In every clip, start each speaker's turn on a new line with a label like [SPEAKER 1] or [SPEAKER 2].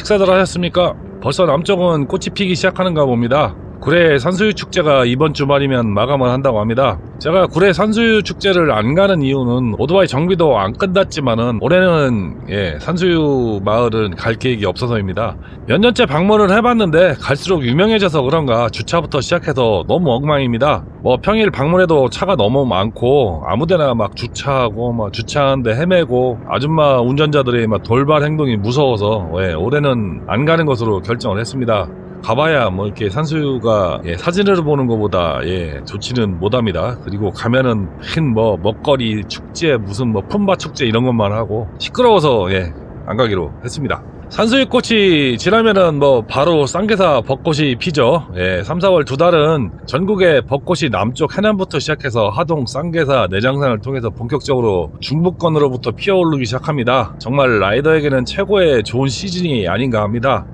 [SPEAKER 1] 식사들 하셨습니까? 벌써 남쪽은 꽃이 피기 시작하는가 봅니다. 구례 산수유 축제가 이번 주말이면 마감을 한다고 합니다. 제가 구례 산수유 축제를 안 가는 이유는 오토바이 정비도 안 끝났지만은 올해는 산수유 마을은 갈 계획이 없어서입니다. 몇 년째 방문을 해봤는데 갈수록 유명해져서 그런가 주차부터 시작해서 너무 엉망입니다. 뭐 평일 방문해도 차가 너무 많고 아무데나 막 주차하고 막 주차하는데 헤매고 아줌마 운전자들의 막 돌발 행동이 무서워서 올해는 안 가는 것으로 결정을 했습니다. 가봐야 뭐 이렇게 산수유가 사진으로 보는 것보다 좋지는 못합니다. 그리고 가면은 큰 뭐 먹거리 축제 무슨 뭐 품바 축제 이런 것만 하고 시끄러워서 안 가기로 했습니다. 산수유꽃이 지나면은 뭐 바로 쌍계사 벚꽃이 피죠. 3, 4월 두 달은 전국의 벚꽃이 남쪽 해남부터 시작해서 하동, 쌍계사, 내장산을 통해서 본격적으로 중부권으로부터 피어오르기 시작합니다. 정말 라이더에게는 최고의 좋은 시즌이 아닌가 합니다.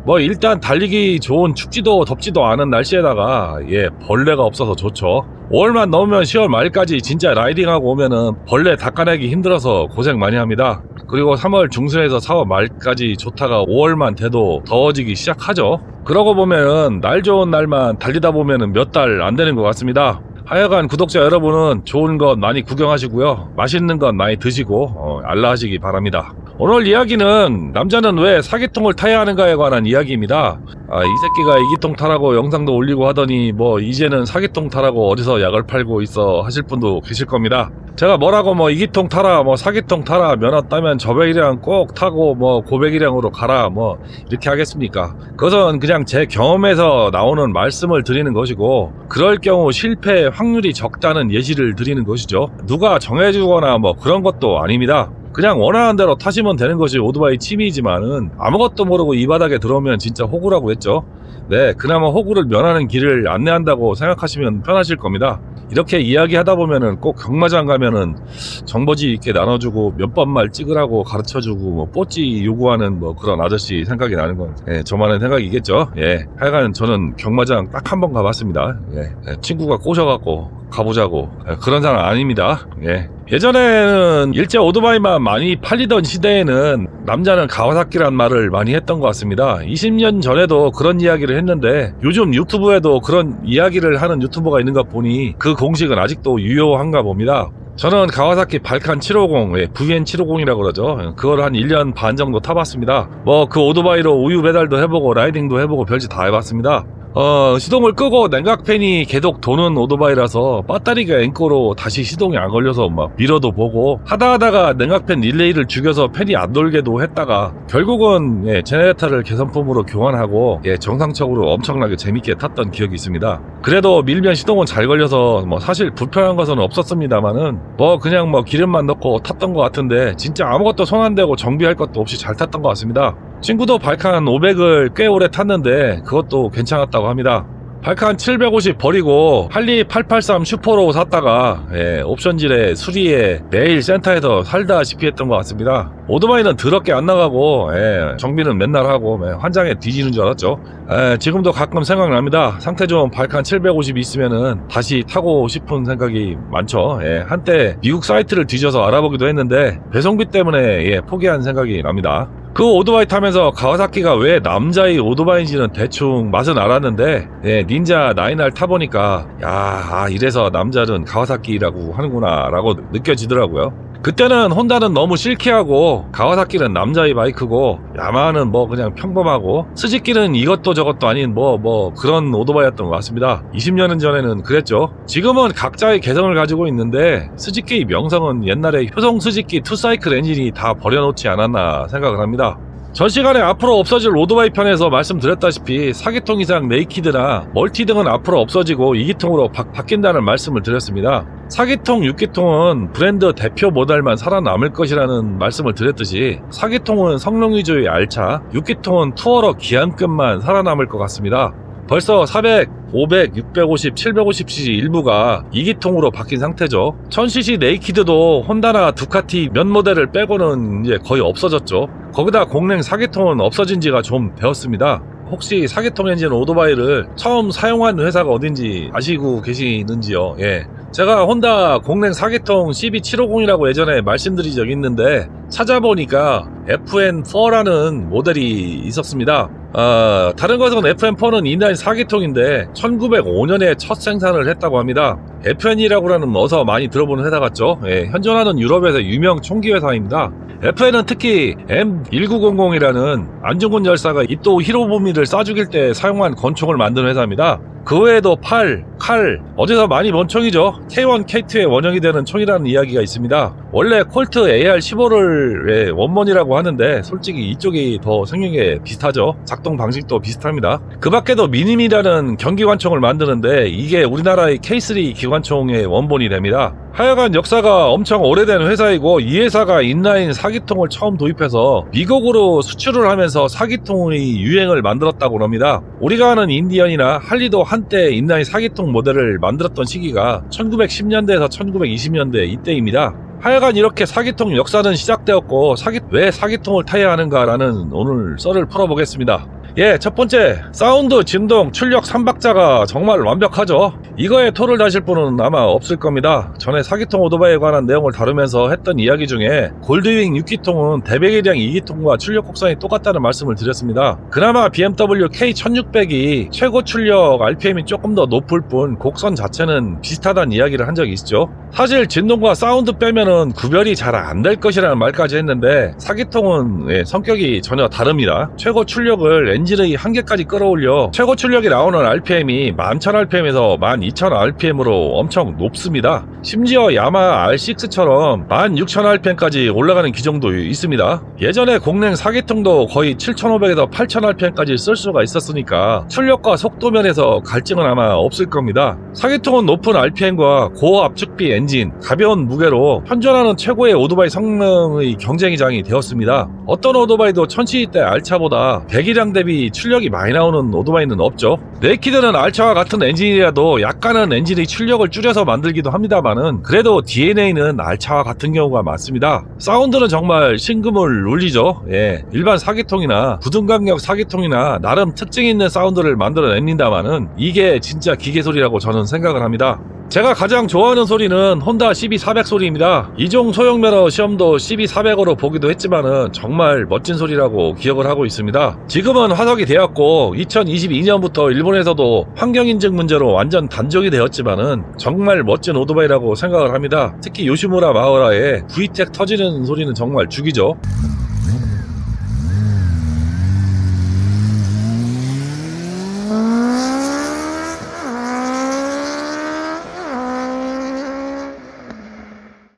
[SPEAKER 1] 뭐 일단 달리기 좋은 춥지도 덥지도 않은 날씨에다가 벌레가 없어서 좋죠. 5월만 넘으면 10월 말까지 진짜 라이딩하고 오면은 벌레 닦아내기 힘들어서 고생 많이 합니다. 그리고 3월 중순에서 4월 말까지 좋다가 5월만 돼도 더워지기 시작하죠. 그러고 보면은 날 좋은 날만 달리다 보면은 몇 달 안 되는 것 같습니다. 하여간 구독자 여러분은 좋은 것 많이 구경하시고요, 맛있는 것 많이 드시고 알라하시기 바랍니다. 오늘 이야기는 남자는 왜 사기통을 타야 하는가에 관한 이야기입니다. 이 새끼가 이기통 타라고 영상도 올리고 하더니 뭐 이제는 사기통 타라고 어디서 약을 팔고 있어 하실 분도 계실 겁니다. 제가 뭐라고 뭐 이기통 타라 뭐 사기통 타라 면허 따면 저배기량 꼭 타고 뭐 고배기량으로 가라 뭐 이렇게 하겠습니까? 그것은 그냥 제 경험에서 나오는 말씀을 드리는 것이고, 그럴 경우 실패 확률이 적다는 예시를 드리는 것이죠. 누가 정해주거나 뭐 그런 것도 아닙니다. 그냥 원하는 대로 타시면 되는 것이 오토바이 취미이지만은 아무것도 모르고 이 바닥에 들어오면 진짜 호구라고 했죠. 그나마 호구를 면하는 길을 안내한다고 생각하시면 편하실 겁니다. 이렇게 이야기하다 보면은 꼭 경마장 가면은 정보지 이렇게 나눠주고 몇 번말 찍으라고 가르쳐주고 뭐 뽀찌 요구하는 뭐 그런 아저씨 생각이 나는 건 저만의 생각이겠죠. 하여간 저는 경마장 딱 한 번 가봤습니다. 친구가 꼬셔갖고 가보자고 그런 사람 아닙니다. 예전에는 일제 오토바이만 많이 팔리던 시대에는 남자는 가와사키란 말을 많이 했던 것 같습니다. 20년 전에도 그런 이야기를 했는데 요즘 유튜브에도 그런 이야기를 하는 유튜버가 있는 것 보니 그 공식은 아직도 유효한가 봅니다. 저는 가와사키 발칸 750, VN750이라고 그러죠. 그걸 한 1년 반 정도 타봤습니다. 뭐 그 오토바이로 우유 배달도 해보고 라이딩도 해보고 별짓 다 해봤습니다. 시동을 끄고 냉각팬이 계속 도는 오토바이라서 배터리가 앵꼬로 다시 시동이 안 걸려서 막 밀어도 보고 하다가 냉각팬 릴레이를 죽여서 팬이 안 돌게도 했다가 결국은 제네레이터를 개선품으로 교환하고 정상적으로 엄청나게 재밌게 탔던 기억이 있습니다. 그래도 밀면 시동은 잘 걸려서 뭐 사실 불편한 것은 없었습니다만은 뭐 그냥 뭐 기름만 넣고 탔던 것 같은데 진짜 아무것도 손 안 대고 정비할 것도 없이 잘 탔던 것 같습니다. 친구도 발칸 500을 꽤 오래 탔는데 그것도 괜찮았다고 합니다. 발칸 750 버리고 할리 883 슈퍼로 샀다가 옵션질에 수리에 매일 센터에서 살다시피 했던 것 같습니다. 오토바이는 더럽게 안 나가고 정비는 맨날 하고 환장에 뒤지는 줄 알았죠. 지금도 가끔 생각납니다. 상태 좋은 발칸 750 있으면은 다시 타고 싶은 생각이 많죠. 한때 미국 사이트를 뒤져서 알아보기도 했는데 배송비 때문에 포기한 생각이 납니다. 그 오토바이 타면서 가와사키가 왜 남자의 오토바이인지는 대충 맛은 알았는데 닌자 9R 타보니까 이래서 남자는 가와사키라고 하는구나 라고 느껴지더라고요. 그때는 혼다는 너무 실키하고 가와사키는 남자의 바이크고 야마하는 뭐 그냥 평범하고 스즈키는 이것도 저것도 아닌 뭐 그런 오토바이였던 것 같습니다. 20년 전에는 그랬죠. 지금은 각자의 개성을 가지고 있는데 스즈키의 명성은 옛날에 효성 스즈키 투사이클 엔진이 다 버려놓지 않았나 생각을 합니다. 전 시간에 앞으로 없어질 오토바이 편에서 말씀드렸다시피 4기통 이상 네이키드나 멀티 등은 앞으로 없어지고 2기통으로 바뀐다는 말씀을 드렸습니다. 4기통, 6기통은 브랜드 대표 모델만 살아남을 것이라는 말씀을 드렸듯이 4기통은 성능 위주의 알차, 6기통은 투어러 기안급만 살아남을 것 같습니다. 벌써 400, 500, 650, 750cc 일부가 2기통으로 바뀐 상태죠. 1000cc 네이키드도 혼다나 두카티 몇 모델을 빼고는 이제 거의 없어졌죠. 거기다 공랭 4기통은 없어진 지가 좀 되었습니다. 혹시 4기통 엔진 오토바이를 처음 사용한 회사가 어딘지 아시고 계시는지요? 제가 혼다 공랭 4기통 CB750이라고 예전에 말씀드린 적이 있는데 찾아보니까 FN4라는 모델이 있었습니다. 다른 것은 FN4는 인라인 4기통인데 1905년에 첫 생산을 했다고 합니다. FN이라고 하는 어서 많이 들어보는 회사 같죠? 예, 현존하는 유럽에서 유명 총기 회사입니다. FN은 특히 M1900이라는 안중근 열사가 이토 히로부미를 쏴 죽일 때 사용한 권총을 만드는 회사입니다. 그 외에도 칼, 어디서 많이 본 총이죠. K1, K2의 원형이 되는 총이라는 이야기가 있습니다. 원래 콜트 AR-15를 원본이라고 하는데 솔직히 이쪽이 더 생긴 비슷하죠. 작동 방식도 비슷합니다. 그 밖에도 미님이라는 경기관총을 만드는데 이게 우리나라의 K3 기관총의 원본이 됩니다. 하여간 역사가 엄청 오래된 회사이고 이 회사가 인라인 4기통을 처음 도입해서 미국으로 수출을 하면서 4기통의 유행을 만들었다고 합니다. 우리가 아는 인디언이나 할리도 한때 인라인 4기통 모델을 만들었던 시기가 1910년대에서 1920년대 이때입니다. 하여간 이렇게 4기통 역사는 시작되었고 왜 4기통을 타야 하는가라는 오늘 썰을 풀어보겠습니다. 예, 첫 번째, 사운드, 진동, 출력 3박자가 정말 완벽하죠. 이거에 토를 다실 분은 아마 없을 겁니다. 전에 4기통 오토바이에 관한 내용을 다루면서 했던 이야기 중에 골드윙 6기통은 대배기량 2기통과 출력 곡선이 똑같다는 말씀을 드렸습니다. 그나마 BMW K1600이 최고 출력 RPM이 조금 더 높을 뿐 곡선 자체는 비슷하다는 이야기를 한 적이 있죠. 사실 진동과 사운드 빼면은 구별이 잘 안 될 것이라는 말까지 했는데 4기통은 성격이 전혀 다릅니다. 최고 출력을 엔진의 한계까지 끌어올려 최고 출력이 나오는 RPM이 11,000rpm에서 12,000rpm으로 엄청 높습니다. 심지어 야마 R6처럼 16,000rpm까지 올라가는 기종도 있습니다. 예전에 공랭 4기통도 거의 7,500에서 8,000rpm까지 쓸 수가 있었으니까 출력과 속도 면에서 갈증은 아마 없을 겁니다. 4기통은 높은 RPM과 고압축비 엔진, 가벼운 무게로 현존하는 최고의 오토바이 성능의 경쟁장이 되었습니다. 어떤 오토바이도 1000cc R차보다 배기량 대비 출력이 많이 나오는 오토바이는 없죠. 네이키드는 R차와 같은 엔진이라도 약간은 엔진의 출력을 줄여서 만들기도 합니다만은 그래도 DNA는 R차와 같은 경우가 많습니다. 사운드는 정말 심금을 울리죠. 예, 일반 4기통이나 부등강력 4기통이나 나름 특징 있는 사운드를 만들어냅니다만은 이게 진짜 기계 소리라고 저는 생각을 합니다. 제가 가장 좋아하는 소리는 혼다 CB400 소리입니다. 이종 소형면허 시험도 CB400으로 보기도 했지만은 정말 멋진 소리라고 기억을 하고 있습니다. 지금은 화석이 되었고 2022년부터 일본에서도 환경인증 문제로 완전 단종이 되었지만은 정말 멋진 오토바이라고 생각을 합니다. 특히 요시무라 마우라의 VTEC 터지는 소리는 정말 죽이죠.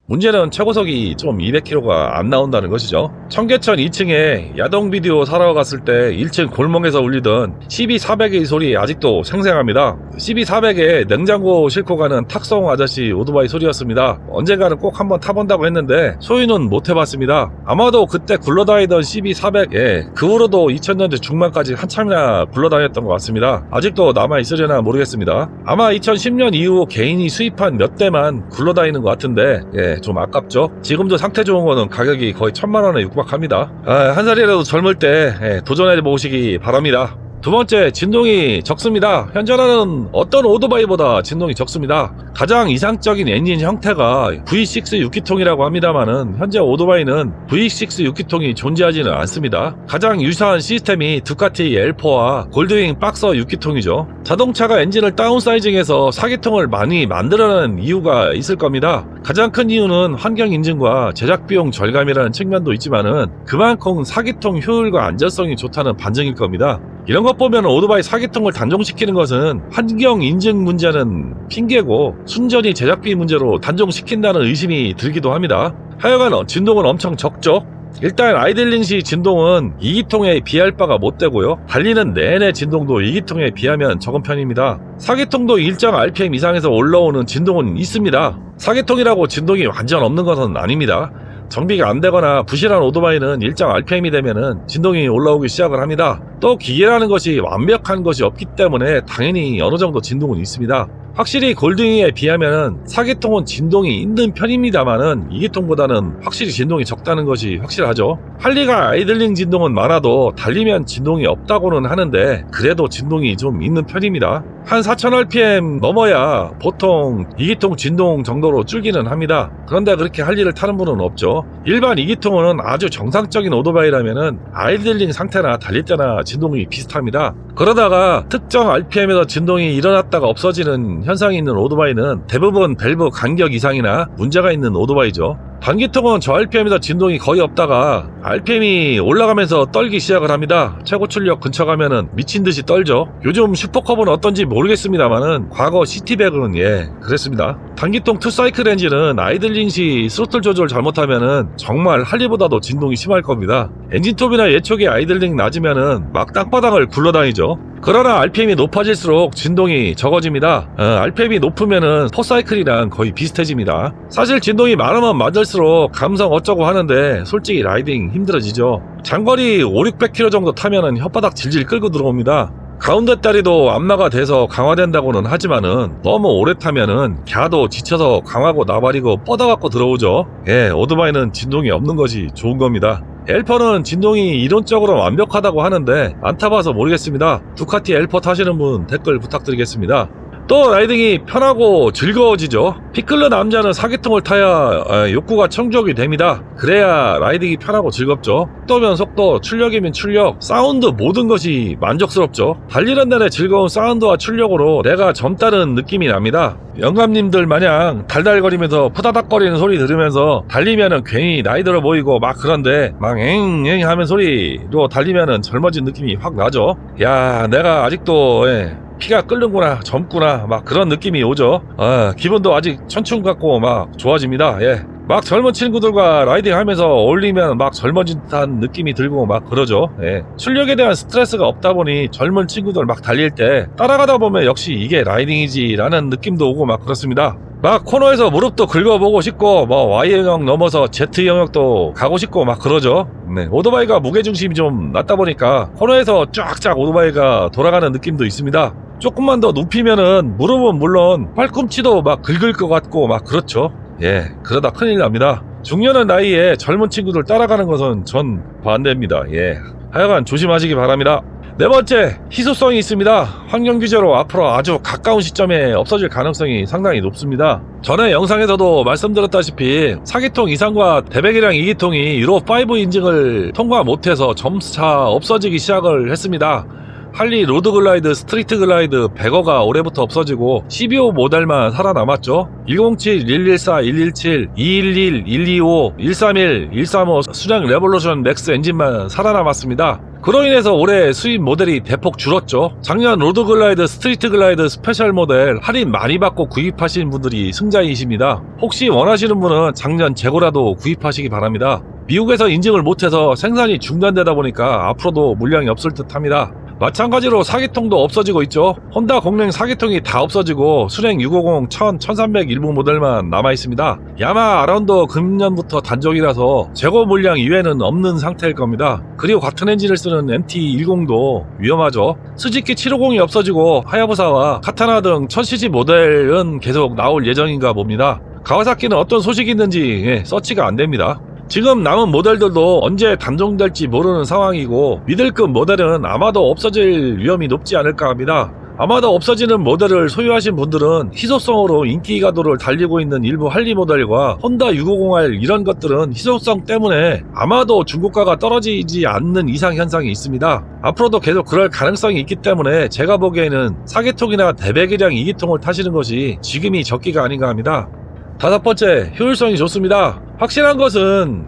[SPEAKER 1] 문제는 최고속이 좀 200km가 안 나온다는 것이죠. 청계천 2층에 야동 비디오 사러 갔을 때 1층 골목에서 울리던 CB400의 소리 아직도 생생합니다. CB400에 냉장고 싣고 가는 탁송 아저씨 오토바이 소리였습니다. 언젠가는 꼭 한번 타본다고 했는데 소유는 못 해봤습니다. 아마도 그때 굴러다니던 CB400에 그 후로도 2000년대 중반까지 한참이나 굴러다녔던 것 같습니다. 아직도 남아있으려나 모르겠습니다. 아마 2010년 이후 개인이 수입한 몇 대만 굴러다니는 것 같은데 좀 아깝죠. 지금도 상태 좋은 거는 가격이 거의 1000만원에 육박합니다. 한 살이라도 젊을 때 도전해 보시기 바랍니다. 두 번째, 진동이 적습니다. 현존하는 어떤 오토바이보다 진동이 적습니다. 가장 이상적인 엔진 형태가 V6 6기통이라고 합니다만은 현재 오토바이는 V6 6기통이 존재하지는 않습니다. 가장 유사한 시스템이 두카티 L4와 골드윙 박서 6기통이죠. 자동차가 엔진을 다운사이징해서 4기통을 많이 만들어내는 이유가 있을 겁니다. 가장 큰 이유는 환경 인증과 제작 비용 절감이라는 측면도 있지만은 그만큼 4기통 효율과 안전성이 좋다는 반증일 겁니다. 이런 것 보면 오토바이 4기통을 단종시키는 것은 환경 인증 문제는 핑계고 순전히 제작비 문제로 단종시킨다는 의심이 들기도 합니다. 하여간 진동은 엄청 적죠. 일단 아이들링 시 진동은 2기통에 비할 바가 못 되고요. 달리는 내내 진동도 2기통에 비하면 적은 편입니다. 4기통도 일정 RPM 이상에서 올라오는 진동은 있습니다. 4기통이라고 진동이 완전 없는 것은 아닙니다. 정비가 안 되거나 부실한 오토바이는 일정 RPM이 되면은 진동이 올라오기 시작을 합니다. 또 기계라는 것이 완벽한 것이 없기 때문에 당연히 어느 정도 진동은 있습니다. 확실히 골딩에 비하면 4기통은 진동이 있는 편입니다만은 2기통보다는 확실히 진동이 적다는 것이 확실하죠. 할리가 아이들링 진동은 많아도 달리면 진동이 없다고는 하는데 그래도 진동이 좀 있는 편입니다. 한 4000rpm 넘어야 보통 2기통 진동 정도로 줄기는 합니다. 그런데 그렇게 할리를 타는 분은 없죠. 일반 2기통은 아주 정상적인 오토바이라면은 아이들링 상태나 달릴 때나 진동이 비슷합니다. 그러다가 특정 rpm에서 진동이 일어났다가 없어지는 현상이 있는 오토바이는 대부분 밸브 간격 이상이나 문제가 있는 오토바이죠. 단기통은 저 rpm에서 진동이 거의 없다가 rpm이 올라가면서 떨기 시작을 합니다. 최고 출력 근처 가면은 미친듯이 떨죠. 요즘 슈퍼컵은 어떤지 모르겠습니다만은 과거 시티백은 그랬습니다. 단기통 투사이클 엔진은 아이들링 시 스로틀 조절 잘못하면은 정말 할리보다도 진동이 심할 겁니다. 엔진톱이나 예초기 아이들링 낮으면은 막 땅바닥을 굴러다니죠. 그러나 RPM이 높아질수록 진동이 적어집니다. RPM이 높으면은 포사이클이랑 거의 비슷해집니다. 사실 진동이 많으면 많을수록 감성 어쩌고 하는데 솔직히 라이딩 힘들어지죠. 장거리 500-600km 정도 타면은 혓바닥 질질 끌고 들어옵니다. 가운데 다리도 안마가 돼서 강화된다고는 하지만은 너무 오래 타면은 갸도 지쳐서 강하고 나발이고 뻗어갖고 들어오죠. 오토바이는 진동이 없는 것이 좋은 겁니다. 엘퍼는 진동이 이론적으로 완벽하다고 하는데 안 타봐서 모르겠습니다. 두카티 엘퍼 타시는 분 댓글 부탁드리겠습니다. 또 라이딩이 편하고 즐거워지죠. 피클러 남자는 4기통을 타야 욕구가 청족이 됩니다. 그래야 라이딩이 편하고 즐겁죠. 속도면 속도, 출력이면 출력, 사운드 모든 것이 만족스럽죠. 달리는 날의 즐거운 사운드와 출력으로 내가 젊다는 느낌이 납니다. 영감님들 마냥 달달거리면서 푸다닥거리는 소리 들으면서 달리면은 괜히 나이 들어 보이고 막 그런데 막 엥엥 하면 소리로 달리면은 젊어진 느낌이 확 나죠. 야, 내가 아직도 피가 끓는구나, 젊구나, 막 그런 느낌이 오죠. 기분도 아직 천춘 같고 막 좋아집니다. 막 젊은 친구들과 라이딩 하면서 어울리면 막 젊어진 듯한 느낌이 들고 막 그러죠. 출력에 대한 스트레스가 없다 보니 젊은 친구들 막 달릴 때 따라가다 보면 역시 이게 라이딩이지 라는 느낌도 오고 막 그렇습니다. 막 코너에서 무릎도 긁어보고 싶고 뭐 Y 영역 넘어서 Z 영역도 가고 싶고 막 그러죠. 오토바이가 무게중심이 좀 낮다 보니까 코너에서 쫙쫙 오토바이가 돌아가는 느낌도 있습니다. 조금만 더 눕히면은 무릎은 물론 팔꿈치도 막 긁을 것 같고 막 그렇죠. 그러다 큰일 납니다. 중년의 나이에 젊은 친구들 따라가는 것은 전 반대입니다. 하여간 조심하시기 바랍니다. 네 번째, 희소성이 있습니다. 환경규제로 앞으로 아주 가까운 시점에 없어질 가능성이 상당히 높습니다. 전에 영상에서도 말씀드렸다시피 4기통 이상과 대배기량 2기통이 유로5 인증을 통과 못해서 점차 없어지기 시작을 했습니다. 할리 로드글라이드, 스트리트글라이드, 배거가 올해부터 없어지고 12호 모델만 살아남았죠. 107, 114, 117, 211, 125, 131, 135 수량 레볼루션 맥스 엔진만 살아남았습니다. 그로 인해서 올해 수입 모델이 대폭 줄었죠. 작년 로드글라이드, 스트리트글라이드 스페셜 모델 할인 많이 받고 구입하신 분들이 승자이십니다. 혹시 원하시는 분은 작년 재고라도 구입하시기 바랍니다. 미국에서 인증을 못해서 생산이 중단되다 보니까 앞으로도 물량이 없을 듯 합니다. 마찬가지로 4기통도 없어지고 있죠. 혼다 공랭 4기통이 다 없어지고 순행 650, 1000, 1300 일부 모델만 남아있습니다. 야마 아라운더 금년부터 단종이라서 재고 물량 이외에는 없는 상태일 겁니다. 그리고 같은 엔진을 쓰는 MT-10도 위험하죠. 스즈키 750이 없어지고 하야부사와 카타나 등 1000cc 모델은 계속 나올 예정인가 봅니다. 가와사키는 어떤 소식이 있는지 서치가 안됩니다. 지금 남은 모델들도 언제 단종될지 모르는 상황이고 미들급 모델은 아마도 없어질 위험이 높지 않을까 합니다. 아마도 없어지는 모델을 소유하신 분들은 희소성으로 인기가도를 달리고 있는 일부 할리 모델과 혼다 650R 이런 것들은 희소성 때문에 아마도 중고가가 떨어지지 않는 이상 현상이 있습니다. 앞으로도 계속 그럴 가능성이 있기 때문에 제가 보기에는 4기통이나 대배기량 2기통을 타시는 것이 지금이 적기가 아닌가 합니다. 다섯 번째, 효율성이 좋습니다. 확실한 것은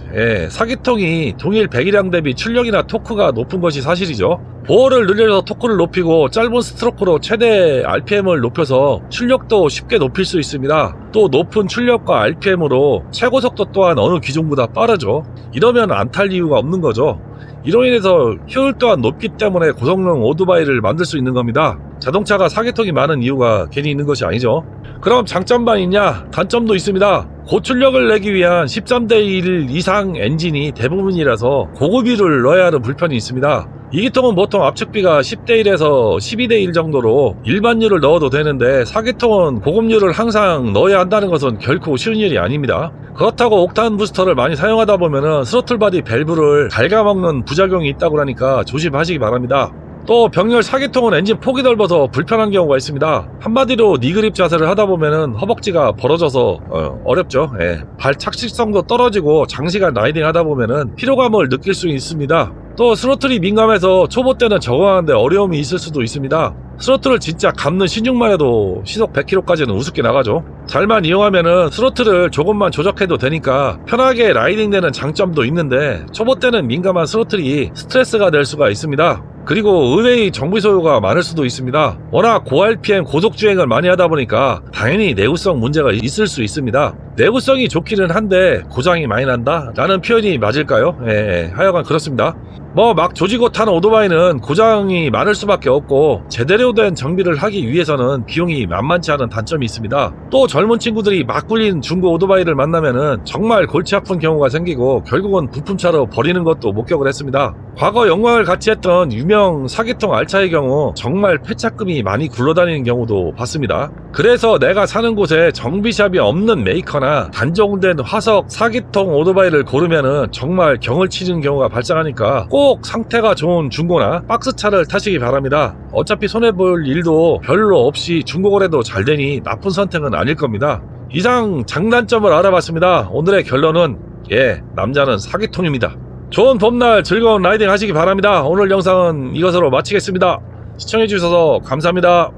[SPEAKER 1] 4기통이 동일 배기량 대비 출력이나 토크가 높은 것이 사실이죠. 보호를 늘려서 토크를 높이고 짧은 스트로크로 최대 RPM을 높여서 출력도 쉽게 높일 수 있습니다. 또 높은 출력과 RPM으로 최고 속도 또한 어느 기종보다 빠르죠. 이러면 안 탈 이유가 없는 거죠. 이로 인해서 효율 또한 높기 때문에 고성능 오토바이를 만들 수 있는 겁니다. 자동차가 4기통이 많은 이유가 괜히 있는 것이 아니죠. 그럼 장점만 있냐? 단점도 있습니다. 고출력을 내기 위한 13대1 이상 엔진이 대부분이라서 고급유를 넣어야 하는 불편이 있습니다. 2기통은 보통 압축비가 10대1에서 12대1 정도로 일반유를 넣어도 되는데 4기통은 고급유를 항상 넣어야 한다는 것은 결코 쉬운 일이 아닙니다. 그렇다고 옥탄 부스터를 많이 사용하다 보면은 스로틀 바디 밸브를 갉아먹는 부작용이 있다고 하니까 조심하시기 바랍니다. 또 병렬 4기통은 엔진 폭이 넓어서 불편한 경우가 있습니다. 한마디로 니그립 자세를 하다 보면은 허벅지가 벌어져서 어렵죠. 발 착식성도 떨어지고 장시간 라이딩 하다 보면은 피로감을 느낄 수 있습니다. 또 스로틀이 민감해서 초보 때는 적응하는데 어려움이 있을 수도 있습니다. 스로틀을 진짜 감는 신중만 해도 시속 100km까지는 우습게 나가죠. 잘만 이용하면은 스로틀을 조금만 조작해도 되니까 편하게 라이딩되는 장점도 있는데 초보 때는 민감한 스로틀이 스트레스가 될 수가 있습니다. 그리고 의외의 정비 소요가 많을 수도 있습니다. 워낙 고RPM 고속주행을 많이 하다 보니까 당연히 내구성 문제가 있을 수 있습니다. 내구성이 좋기는 한데 고장이 많이 난다? 라는 표현이 맞을까요? 하여간 그렇습니다. 막 조지고 타는 오토바이는 고장이 많을 수밖에 없고 제대로 된 정비를 하기 위해서는 비용이 만만치 않은 단점이 있습니다. 또 젊은 친구들이 막 굴린 중고 오토바이를 만나면은 정말 골치 아픈 경우가 생기고 결국은 부품차로 버리는 것도 목격을 했습니다. 과거 영광을 같이 했던 유명 4기통 알차의 경우 정말 폐차금이 많이 굴러다니는 경우도 봤습니다. 그래서 내가 사는 곳에 정비샵이 없는 메이커나 단종된 화석 4기통 오토바이를 고르면은 정말 경을 치는 경우가 발생하니까 꼭 상태가 좋은 중고나 박스차를 타시기 바랍니다. 어차피 손해볼 일도 별로 없이 중고거래도 잘 되니 나쁜 선택은 아닐 겁니다. 이상 장단점을 알아봤습니다. 오늘의 결론은 남자는 4기통입니다. 좋은 봄날 즐거운 라이딩 하시기 바랍니다. 오늘 영상은 이것으로 마치겠습니다. 시청해주셔서 감사합니다.